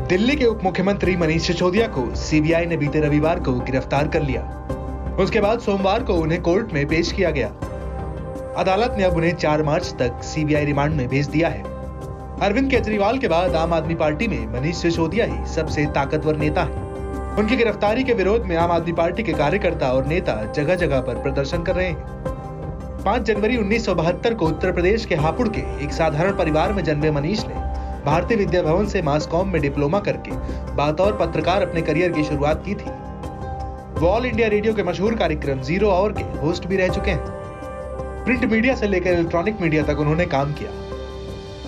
दिल्ली के उप मुख्यमंत्री मनीष सिसोदिया को सीबीआई ने बीते रविवार को गिरफ्तार कर लिया। उसके बाद सोमवार को उन्हें कोर्ट में पेश किया गया। अदालत ने अब उन्हें 4 मार्च तक सीबीआई रिमांड में भेज दिया है। अरविंद केजरीवाल के बाद आम आदमी पार्टी में मनीष सिसोदिया ही सबसे ताकतवर नेता है। उनकी गिरफ्तारी के विरोध में आम आदमी पार्टी के कार्यकर्ता और नेता जगह जगह पर प्रदर्शन कर रहे हैं। 5 जनवरी 1972 को उत्तर प्रदेश के हापुड़ के एक साधारण परिवार में जन्मे मनीष ने भारतीय विद्या भवन से मास कॉम में डिप्लोमा करके बतौर पत्रकार अपने करियर की शुरुआत की थी। वो ऑल इंडिया रेडियो के मशहूर कार्यक्रम 0 आवर के होस्ट भी रह चुके हैं। प्रिंट मीडिया से लेकर इलेक्ट्रॉनिक मीडिया तक उन्होंने काम किया।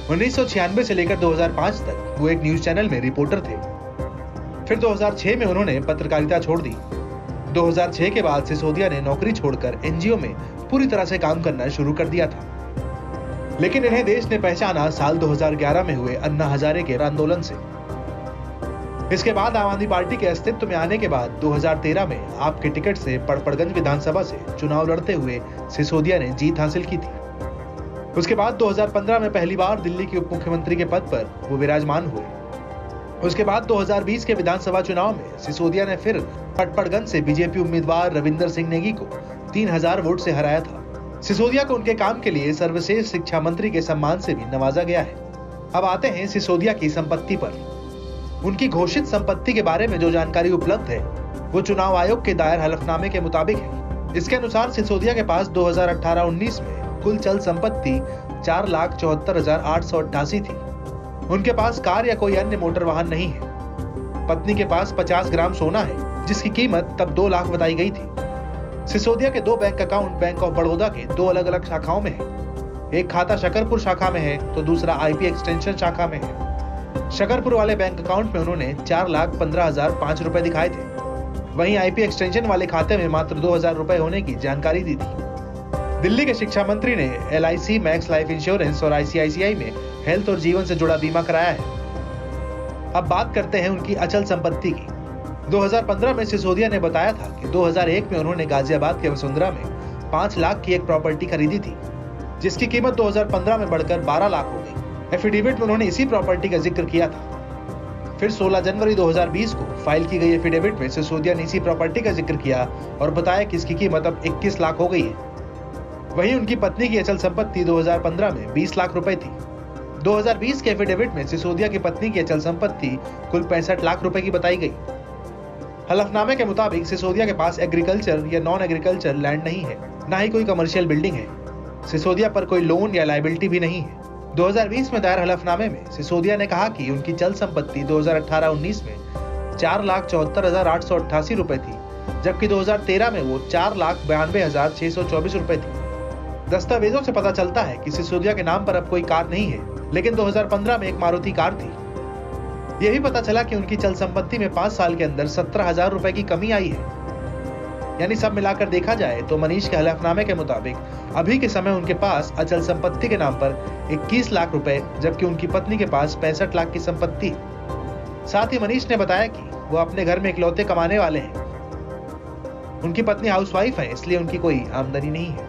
1996 से लेकर 2005 तक वो एक न्यूज चैनल में रिपोर्टर थे। फिर 2006 में उन्होंने पत्रकारिता छोड़ दी। 2006 के बाद सिसोदिया ने नौकरी छोड़कर एनजीओ में पूरी तरह से काम करना शुरू कर दिया था। लेकिन इन्हें देश ने पहचाना साल 2011 में हुए अन्ना हजारे के आंदोलन से। इसके बाद आम आदमी पार्टी के अस्तित्व में आने के बाद 2013 में आपके टिकट से पड़पड़गंज विधानसभा से चुनाव लड़ते हुए सिसोदिया ने जीत हासिल की थी। उसके बाद 2015 में पहली बार दिल्ली के उप मुख्यमंत्री के पद पर वो विराजमान हुए। उसके बाद 2020 के विधानसभा चुनाव में सिसोदिया ने फिर पड़पड़गंज से बीजेपी उम्मीदवार रविंदर सिंह नेगी को 3000 वोट से हराया था। सिसोदिया को उनके काम के लिए सर्वश्रेष्ठ शिक्षा मंत्री के सम्मान से भी नवाजा गया है। अब आते हैं सिसोदिया की संपत्ति पर। उनकी घोषित संपत्ति के बारे में जो जानकारी उपलब्ध है वो चुनाव आयोग के दायर हलफनामे के मुताबिक है। इसके अनुसार सिसोदिया के पास 2018-19 में कुल चल संपत्ति 4,74,888 थी। उनके पास कार या कोई अन्य मोटर वाहन नहीं है। पत्नी के पास 50 ग्राम सोना है जिसकी कीमत तब 2 लाख बताई गई थी। सिसोदिया के 2 bank account bank of Baroda के 2 अलग अलग शाखाओं में है। एक खाता शकरपुर शाखा में है तो दूसरा आईपी एक्सटेंशन शाखा में है। शकरपुर वाले बैंक अकाउंट में उन्होंने 4,15,005 रुपए दिखाए थे। वहीं आईपी एक्सटेंशन वाले खाते में मात्र 2,000 रुपए होने की जानकारी दी थी। दिल्ली के शिक्षा मंत्री ने LIC, मैक्स लाइफ इंश्योरेंस और ICICI में हेल्थ और जीवन से जुड़ा बीमा कराया है। अब बात करते हैं उनकी अचल संपत्ति की। 2015 में सिसोदिया ने बताया था कि 2001 में उन्होंने गाजियाबाद के वसुंधरा में 5 लाख की एक प्रॉपर्टी खरीदी थी जिसकी कीमत 2015 में बढ़कर 12 लाख हो गई। एफिडेविट में उन्होंने इसी प्रॉपर्टी का जिक्र किया था। फिर 16 जनवरी 2020 को फाइल की गई एफिडेविट में सिसोदिया ने इसी प्रॉपर्टी का जिक्र किया और बताया कि इसकी कीमत अब 21 लाख हो गई है। वहीं उनकी पत्नी की अचल संपत्ति 2015 में 20 लाख रुपए थी। 2020 के एफिडेविट में सिसोदिया की पत्नी की अचल संपत्ति कुल 65 लाख रुपए की बताई गई। हलफनामे के मुताबिक सिसोदिया के पास एग्रीकल्चर या नॉन एग्रीकल्चर लैंड नहीं है, ना ही कोई कमर्शियल बिल्डिंग है। सिसोदिया पर कोई लोन या लायबिलिटी भी नहीं है। 2020 में दायर हलफनामे में सिसोदिया ने कहा कि उनकी चल संपत्ति 2018-19 में 4,74,888 रुपए थी, जबकि 2013 में वो 4,92,624 रुपए थी। दस्तावेजों से पता चलता है कि सिसोदिया के नाम पर अब कोई कार नहीं है, लेकिन 2015 में एक मारुति कार थी। यही पता चला कि उनकी चल संपत्ति में 5 साल के अंदर 17,000 रुपए की कमी आई है। यानी सब मिलाकर देखा जाए तो मनीष के हलफनामे के मुताबिक अभी के समय उनके पास अचल संपत्ति के नाम पर 21 लाख रुपए, जबकि उनकी पत्नी के पास 65 लाख की संपत्ति है। साथ ही मनीष ने बताया कि वो अपने घर में इकलौते कमाने वाले हैं। उनकी पत्नी हाउसवाइफ है, इसलिए उनकी कोई आमदनी नहीं है।